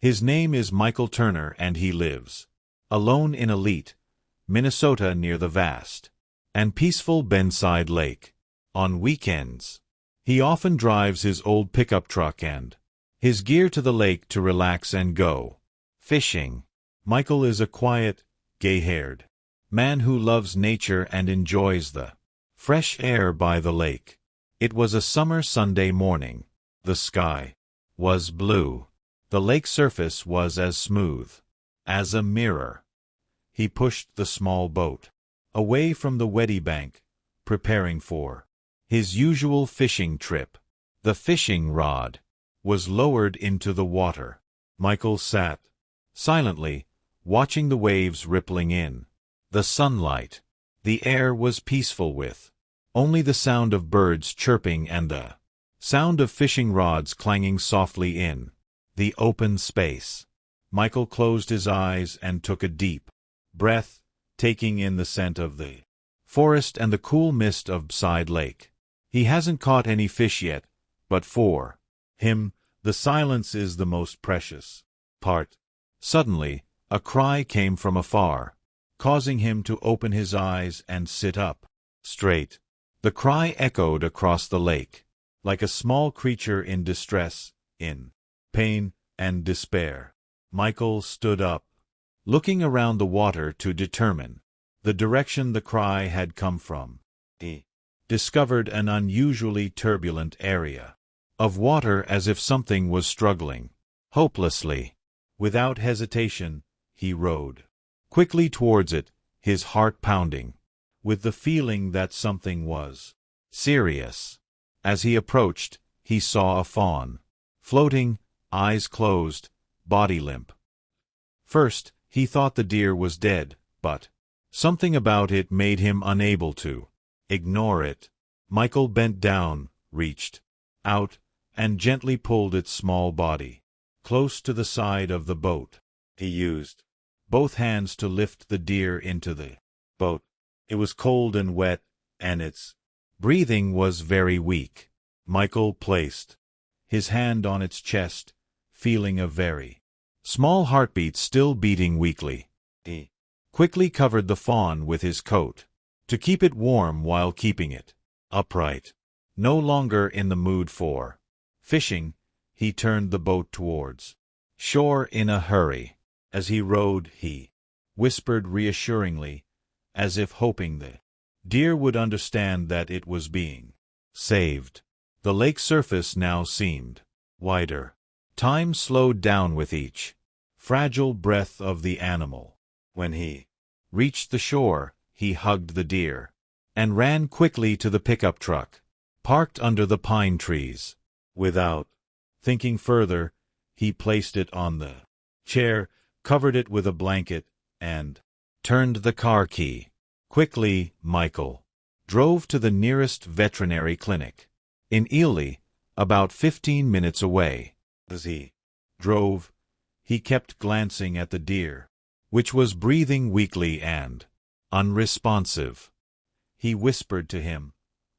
His name is Michael Turner and he lives alone in Elite, Minnesota near the vast and peaceful Benside Lake. On weekends, he often drives his old pickup truck and his gear to the lake to relax and go fishing. Michael is a quiet, gay-haired man who loves nature and enjoys the fresh air by the lake. It was a summer Sunday morning. The sky was blue. The lake surface was as smooth as a mirror. He pushed the small boat away from the weedy bank, preparing for his usual fishing trip. The fishing rod was lowered into the water. Michael sat silently, watching the waves rippling in. The sunlight. The air was peaceful with only the sound of birds chirping and the sound of fishing rods clanging softly in the open space. Michael closed his eyes and took a deep breath, taking in the scent of the forest and the cool mist of Benside Lake. He hasn't caught any fish yet, but for him, the silence is the most precious part. Suddenly, a cry came from afar, causing him to open his eyes and sit up straight. The cry echoed across the lake, like a small creature in distress, in pain and despair. Michael stood up, looking around the water to determine the direction the cry had come from. He discovered an unusually turbulent area of water, as if something was struggling hopelessly. Without hesitation, he rowed quickly towards it, his heart pounding with the feeling that something was serious. As he approached, he saw a fawn, floating, eyes closed, body limp. First, he thought the deer was dead, but something about it made him unable to ignore it. Michael bent down, reached out, and gently pulled its small body close to the side of the boat. He used both hands to lift the deer into the boat. It was cold and wet, and its breathing was very weak. Michael placed his hand on its chest, feeling a very small heartbeat still beating weakly. He quickly covered the fawn with his coat to keep it warm while keeping it upright. No longer in the mood for fishing, he turned the boat towards shore in a hurry. As he rowed, he whispered reassuringly, as if hoping the deer would understand that it was being saved. The lake surface now seemed wider. Time slowed down with each fragile breath of the animal. When he reached the shore, he hugged the deer and ran quickly to the pickup truck, parked under the pine trees. Without thinking further, he placed it on the chair, covered it with a blanket, and turned the car key. Quickly, Michael drove to the nearest veterinary clinic in Ely, about 15 minutes away. As he drove, he kept glancing at the deer, which was breathing weakly and unresponsive. He whispered to him,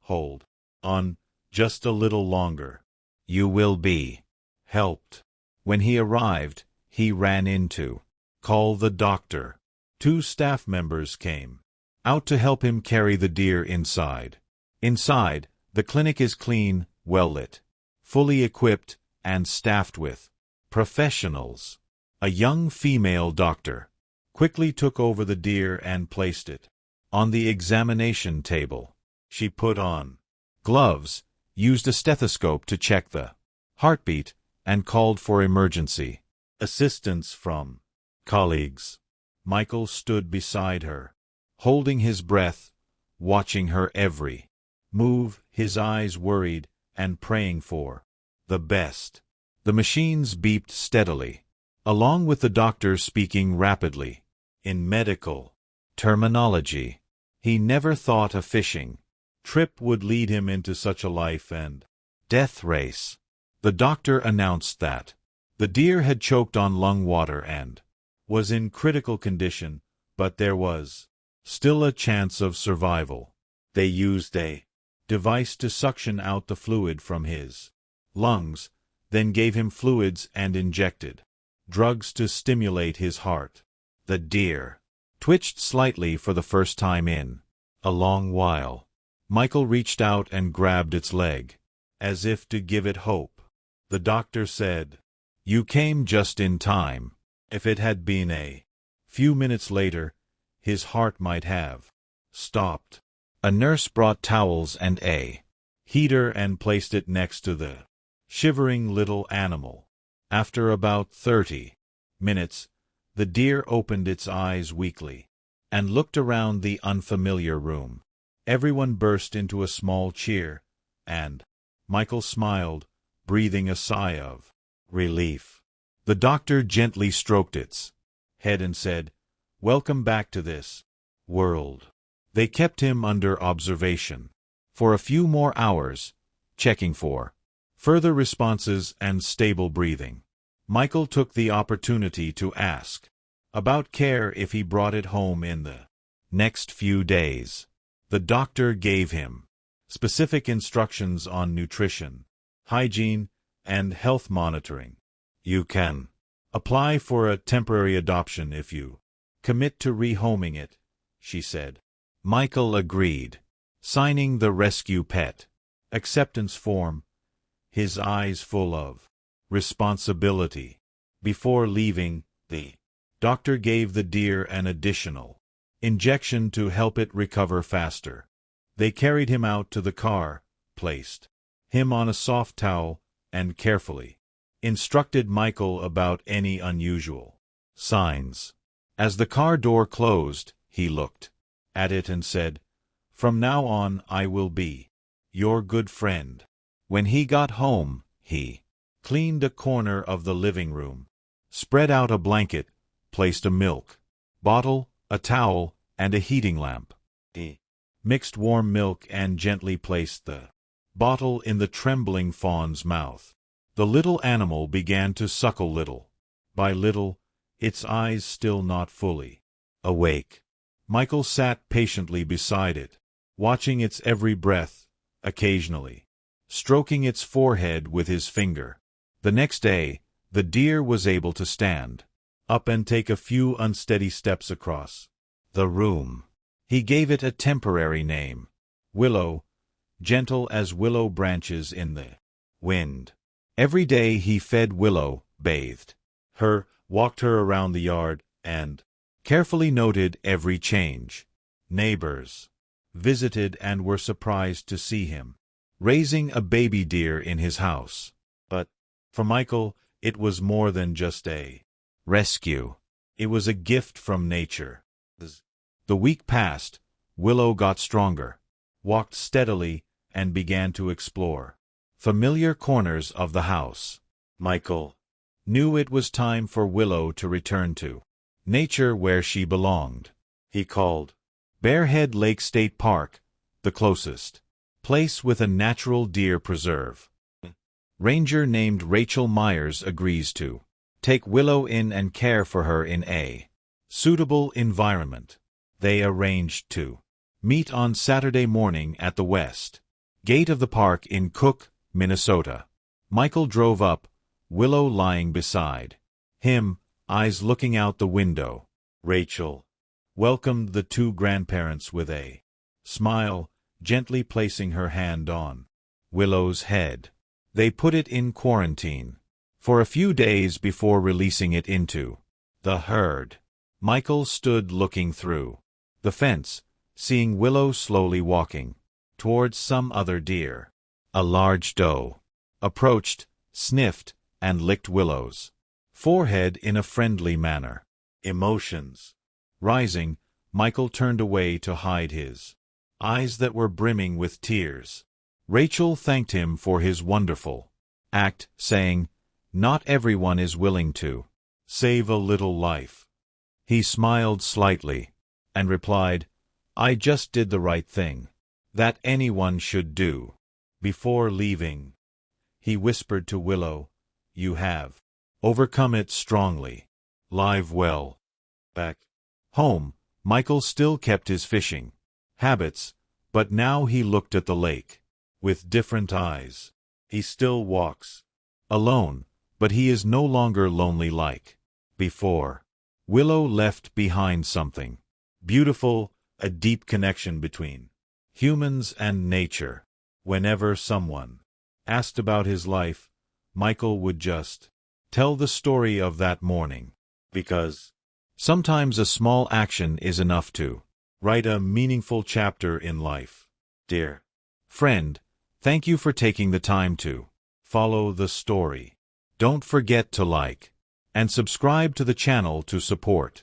"Hold on just a little longer. You will be helped." When he arrived, he ran in to call the doctor. 2 staff members came out to help him carry the deer inside. Inside, the clinic is clean, well-lit, fully equipped, and staffed with professionals. A young female doctor quickly took over the deer and placed it on the examination table. She put on gloves, used a stethoscope to check the heartbeat, and called for emergency assistance from colleagues. Michael stood beside her, holding his breath, watching her every move, his eyes worried and praying for the best. The machines beeped steadily, along with the doctor speaking rapidly in medical terminology. He never thought a fishing trip would lead him into such a life and death race. The doctor announced that the deer had choked on lung water and was in critical condition, but there was still a chance of survival. They used a device to suction out the fluid from his lungs, then gave him fluids and injected drugs to stimulate his heart. The deer twitched slightly for the first time in a long while. Michael reached out and grabbed its leg, as if to give it hope. The doctor said, "You came just in time. If it had been a few minutes later, his heart might have stopped." A nurse brought towels and a heater and placed it next to the shivering little animal. After about 30 minutes, the deer opened its eyes weakly and looked around the unfamiliar room. Everyone burst into a small cheer, and Michael smiled, breathing a sigh of relief. The doctor gently stroked its head and said, "Welcome back to this world." They kept him under observation for a few more hours, checking for further responses and stable breathing. Michael took the opportunity to ask about care if he brought it home in the next few days. The doctor gave him specific instructions on nutrition, hygiene, and health monitoring. "You can apply for a temporary adoption if you commit to rehoming it," she said. Michael agreed, signing the rescue pet acceptance form, his eyes full of responsibility. Before leaving, the doctor gave the deer an additional injection to help it recover faster. They carried him out to the car, placed him on a soft towel, and carefully instructed Michael about any unusual signs. As the car door closed, he looked at it and said, "From now on I will be your good friend." When he got home, he cleaned a corner of the living room, spread out a blanket, placed a milk bottle, a towel, and a heating lamp. He mixed warm milk and gently placed the bottle in the trembling fawn's mouth. The little animal began to suckle little by little, its eyes still not fully awake. Michael sat patiently beside it, watching its every breath, occasionally stroking its forehead with his finger. The next day, the deer was able to stand up and take a few unsteady steps across the room. He gave it a temporary name, Willow, gentle as willow branches in the wind. Every day he fed Willow, bathed her, walked her around the yard, and carefully noted every change. Neighbors visited and were surprised to see him raising a baby deer in his house. But for Michael, it was more than just a rescue. It was a gift from nature. The week passed. Willow got stronger, walked steadily, and began to explore familiar corners of the house. Michael knew it was time for Willow to return to nature where she belonged. He called Bearhead Lake State Park the closest place with a natural deer preserve. Ranger named Rachel Myers agrees to take Willow in and care for her in a suitable environment. They arranged to meet on Saturday morning at the west gate of the park in Cook, Minnesota. Michael drove up, Willow lying beside him, eyes looking out the window. Rachel welcomed the two grandparents with a smile, gently placing her hand on Willow's head. They put it in quarantine for a few days before releasing it into the herd. Michael stood looking through the fence, seeing Willow slowly walking towards some other deer. A large doe approached, sniffed, and licked Willow's forehead in a friendly manner. Emotions rising, Michael turned away to hide his eyes that were brimming with tears. Rachel thanked him for his wonderful act, saying, "Not everyone is willing to save a little life." He smiled slightly and replied, "I just did the right thing that anyone should do." Before leaving, he whispered to Willow, "You have overcome it strongly. Live well." Back home, Michael still kept his fishing habits, but now he looked at the lake with different eyes. He still walks alone, but he is no longer lonely like before. Willow left behind something beautiful, a deep connection between humans and nature. Whenever someone asked about his life, Michael would just tell the story of that morning, because sometimes a small action is enough to write a meaningful chapter in life. Dear friend, thank you for taking the time to follow the story. Don't forget to like and subscribe to the channel to support